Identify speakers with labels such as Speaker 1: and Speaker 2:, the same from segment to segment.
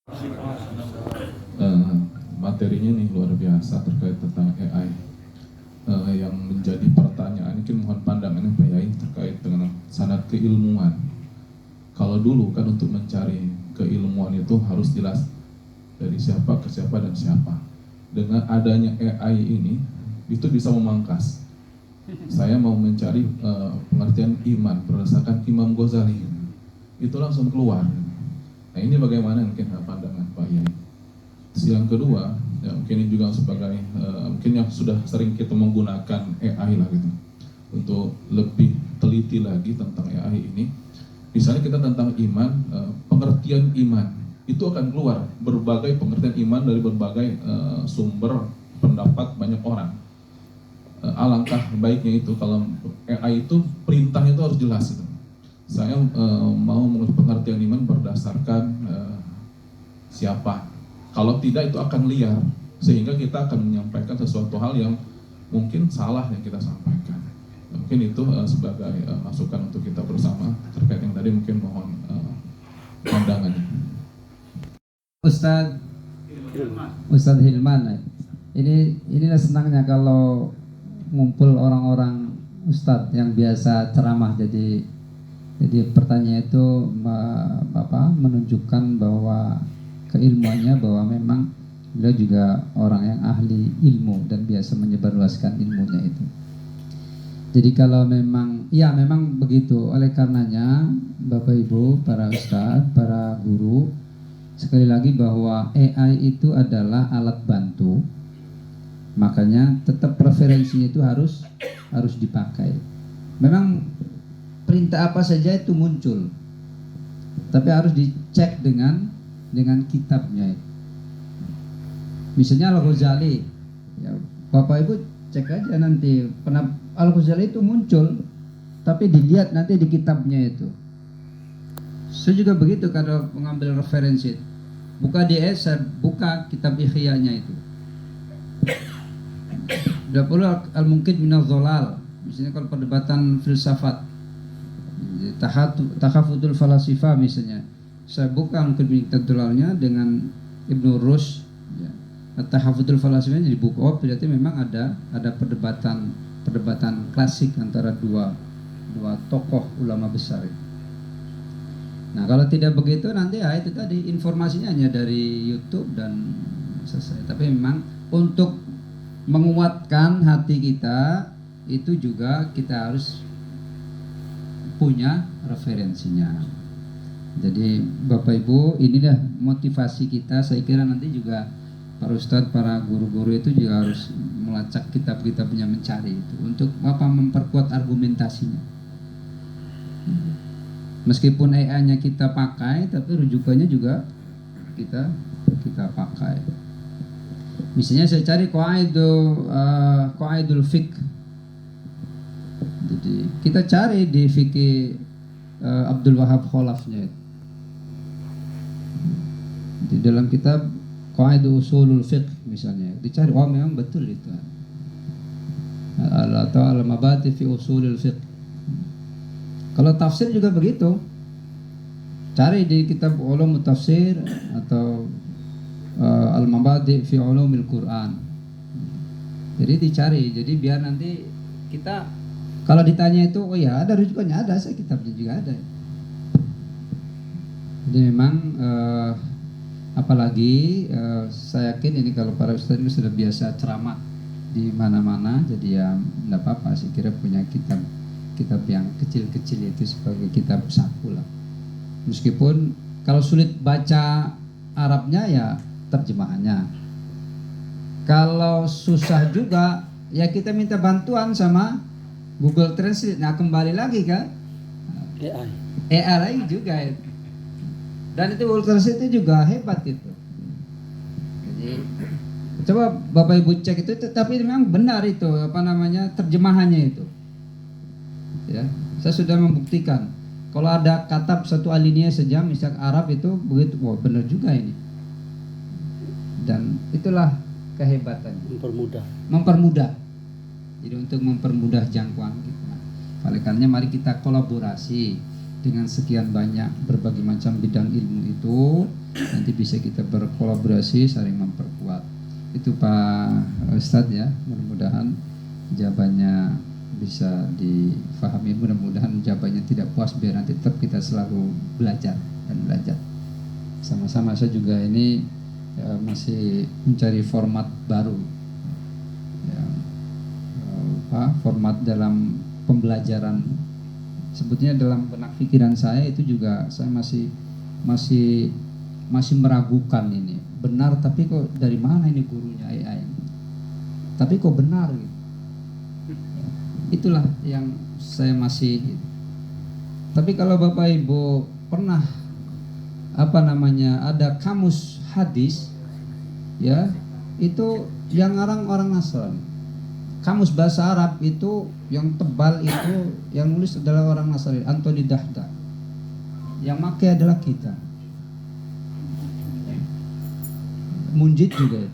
Speaker 1: Eh, Materinya nih luar biasa terkait tentang AI. Yang menjadi pertanyaan mungkin mohon pandangannya Pak Yai terkait dengan sanad keilmuan. Kalau dulu kan untuk mencari keilmuan itu harus jelas dari siapa ke siapa dan siapa. Dengan adanya AI ini itu bisa memangkas. Saya mau mencari pengertian iman berdasarkan Imam Ghazali, itu langsung keluar. Nah ini bagaimana mungkin pandangan Pak Yai. Yang kedua, ya mungkin ini juga sebagai mungkin yang sudah sering kita menggunakan AI lah gitu untuk lebih teliti lagi tentang AI ini. Misalnya kita tentang iman, pengertian iman itu akan keluar berbagai pengertian iman dari berbagai sumber pendapat banyak orang. Alangkah baiknya itu kalau AI itu perintahnya itu harus jelas gitu. Saya mau mengerti pengertian iman berdasarkan siapa. Kalau tidak itu akan liar, sehingga kita akan menyampaikan sesuatu hal yang mungkin salah yang kita sampaikan. Mungkin itu sebagai masukan untuk kita bersama terkait yang tadi, mungkin mohon pandangannya.
Speaker 2: Ustadz Hilman, inilah senangnya kalau ngumpul orang-orang ustadz yang biasa ceramah. Jadi pertanyaan itu menunjukkan bahwa keilmuannya, bahwa memang beliau juga orang yang ahli ilmu dan biasa menyebarluaskan ilmunya itu. Jadi kalau memang begitu, oleh karenanya Bapak Ibu, para ustadz, para guru, sekali lagi bahwa AI itu adalah alat bantu. Makanya tetap preferensinya itu harus dipakai. Memang perintah apa saja itu muncul, tapi harus dicek dengan kitabnya. Misalnya Al-Ghazali, ya, Bapak Ibu cek aja nanti, Al-Ghazali itu muncul, tapi dilihat nanti di kitabnya itu. Saya juga begitu kalau mengambil referensi, buka DS, buka kitab Ihya-nya itu. Udah perlu al-mungkid minaz zolal, misalnya kalau perdebatan filsafat, takhafudul falasifah misalnya, saya buka al-mungkid minaz zolalnya dengan Ibnu Rushd, ya. Takhafudul falasifah dibuka, oh berarti memang ada perdebatan klasik antara dua tokoh ulama besar. Nah kalau tidak begitu nanti ya itu tadi informasinya hanya dari YouTube dan selesai. Tapi memang untuk menguatkan hati kita itu juga kita harus punya referensinya. Jadi Bapak Ibu, inilah motivasi kita. Saya kira nanti juga para ustadz, para guru-guru itu juga harus melacak kitab-kitabnya, mencari itu untuk memperkuat argumentasinya. Meskipun AI-nya kita pakai, tapi rujukannya juga kita pakai. Misalnya saya cari qawaidul fiqh. Jadi kita cari di fikih Abdul Wahab Khalafnya. Di dalam kitab Qawaidul Usulul Fiqh misalnya, dicari, oh memang betul itu. Atau al-mabati fi usulul fiqh. Kalau tafsir juga begitu. Cari di kitab ulum tafsir atau al-mabadi fi ulumil Quran. Jadi dicari, jadi biar nanti kita kalau ditanya itu, oh ya ada rujukannya, ada, saya kitabnya juga ada. Jadi memang apalagi saya yakin ini kalau para ustadz itu sudah biasa ceramah di mana-mana, jadi ya tidak apa-apa sih, kira punya kitab yang kecil-kecil itu sebagai kitab saku lah. Meskipun kalau sulit baca Arabnya ya terjemahannya. Kalau susah juga ya kita minta bantuan sama Google Translate. Nah kembali lagi kan AI lagi juga itu. Dan itu Google Translate itu juga hebat itu. Jadi coba Bapak Ibu cek itu, tapi memang benar itu terjemahannya itu. Ya, saya sudah membuktikan. Kalau ada kata satu alinea saja, misal Arab itu begitu, wah benar juga ini. Dan itulah kehebatannya. Mempermudah. Jadi untuk mempermudah jangkauan kita. Oleh karenanya mari kita kolaborasi dengan sekian banyak berbagai macam bidang ilmu itu, nanti bisa kita berkolaborasi saling memperkuat. Itu Pak Ustadz ya, mudah-mudahan jawabannya bisa difahami, mudah-mudahan jawabannya tidak puas biar nanti tetap kita selalu belajar dan belajar sama-sama. Saya juga ini masih mencari format baru ya, format dalam pembelajaran. Sebetulnya dalam benak pikiran saya itu juga saya masih meragukan ini benar, tapi kok dari mana ini gurunya AI ini? Tapi kok benar gitu. Itulah yang saya masih. Tapi kalau Bapak Ibu pernah ada kamus hadis ya, itu yang ngarang orang Nasrani. Kamus bahasa Arab itu yang tebal itu yang nulis adalah orang Nasrani, Anthony Dahda. Yang pakai adalah kita. Munjid juga.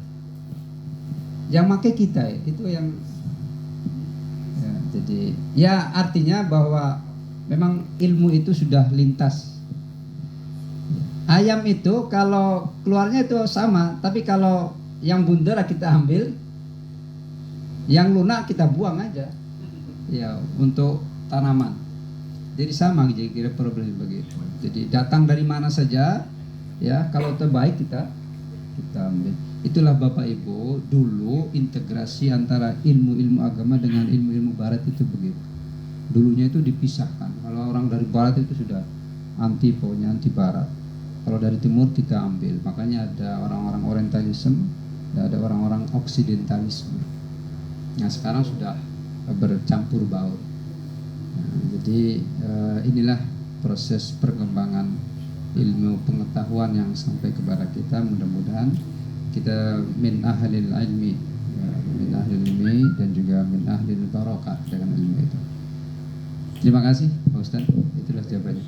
Speaker 2: Yang pakai kita itu yang ya, jadi ya artinya bahwa memang ilmu itu sudah lintas. Ayam itu kalau keluarnya itu sama, tapi kalau yang bundar kita ambil, yang lunak kita buang aja. Ya, untuk tanaman. Jadi sama kira-kira problem begitu. Jadi datang dari mana saja, ya kalau terbaik kita ambil. Itulah Bapak Ibu dulu integrasi antara ilmu-ilmu agama dengan ilmu-ilmu barat itu begitu. Dulunya itu dipisahkan. Kalau orang dari barat itu sudah anti barat. Kalau dari timur kita ambil. Makanya ada orang-orang orientalisme dan ada orang-orang oksidentalisme. Nah sekarang sudah bercampur baur. Nah, jadi inilah proses perkembangan ilmu pengetahuan yang sampai kepada kita. Mudah-mudahan kita min ahlil ilmi ya, min ahlil ilmi dan juga min ahlil barakah dengan ilmu itu. Terima kasih Pak Ustaz, itulah jawabannya.